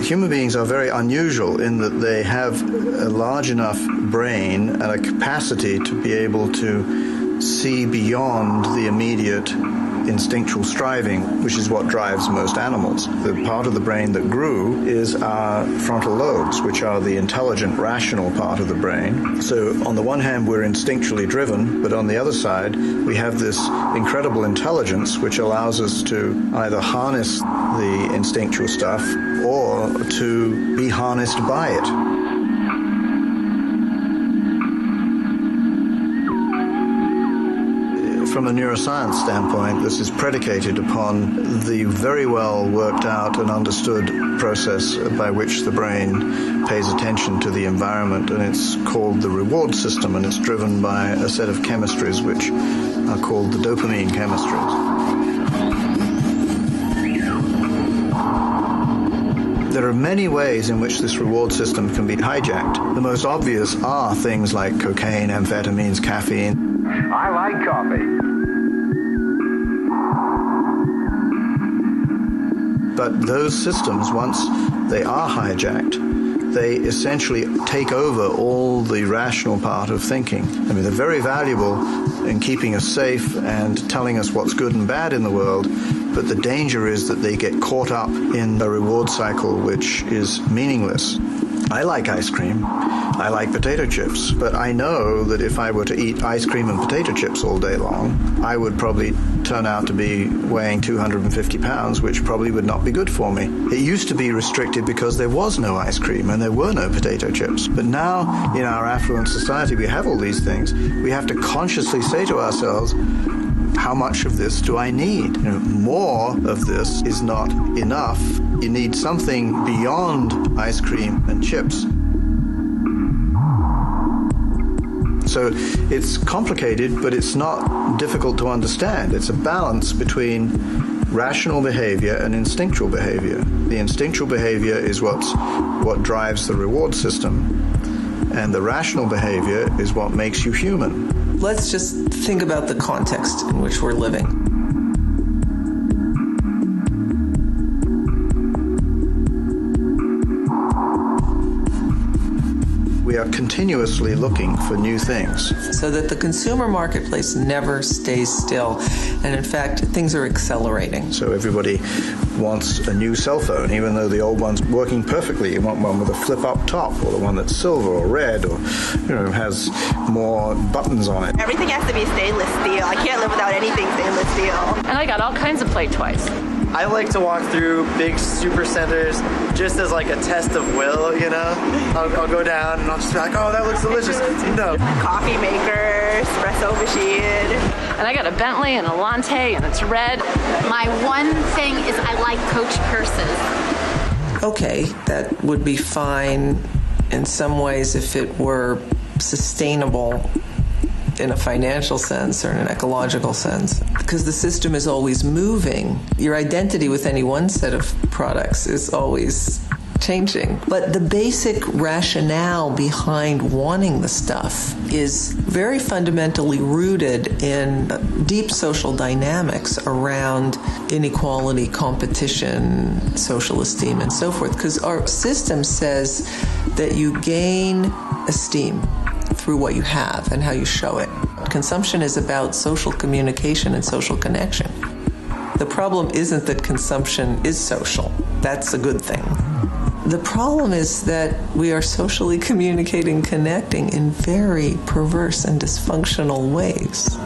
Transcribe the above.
Human beings are very unusual in that they have a large enough brain and a capacity to be able to see beyond the immediate instinctual striving, which is what drives most animals. The part of the brain that grew is our frontal lobes, which are the intelligent, rational part of the brain. So on the one hand, we're instinctually driven, but on the other side, we have this incredible intelligence which allows us to either harness the instinctual stuff or to be harnessed by it. From a neuroscience standpoint, this is predicated upon the very well worked out and understood process by which the brain pays attention to the environment, and it's called the reward system, and it's driven by a set of chemistries which are called the dopamine chemistries. There are many ways in which this reward system can be hijacked. The most obvious are things like cocaine, amphetamines, caffeine. I like coffee. But those systems, once they are hijacked, they essentially take over all the rational part of thinking. I mean, they're very valuable in keeping us safe and telling us what's good and bad in the world, but the danger is that they get caught up in a reward cycle which is meaningless. I like ice cream. I like potato chips, but I know that if I were to eat ice cream and potato chips all day long, I would probably turn out to be weighing 250 pounds, which probably would not be good for me. It used to be restricted because there was no ice cream and there were no potato chips. But now, in our affluent society, we have all these things. We have to consciously say to ourselves, how much of this do I need? You know, more of this is not enough. You need something beyond ice cream and chips. So it's complicated, but it's not difficult to understand. It's a balance between rational behavior and instinctual behavior. The instinctual behavior is what drives the reward system, and the rational behavior is what makes you human. Let's just think about the context in which we're living. We are continuously looking for new things. So that the consumer marketplace never stays still. And in fact, things are accelerating. So everybody wants a new cell phone, even though the old one's working perfectly. You want one with a flip-up top, or the one that's silver or red, or has more buttons on it. Everything has to be stainless steel. I can't live without anything stainless steel. And I got all kinds of play toys. I like to walk through big super centers just as like a test of will, I'll go down and I'll just be like, oh, that looks delicious. Coffee maker, espresso machine. And I got a Bentley and a Latte and it's red. My one thing is I like Coach purses. Okay, that would be fine in some ways if it were sustainable in a financial sense or in an ecological sense, because the system is always moving. Your identity with any one set of products is always changing. But the basic rationale behind wanting the stuff is very fundamentally rooted in deep social dynamics around inequality, competition, social esteem, and so forth. Because our system says that you gain esteem through what you have and how you show it. Consumption is about social communication and social connection. The problem isn't that consumption is social. That's a good thing. The problem is that we are socially communicating, connecting in very perverse and dysfunctional ways.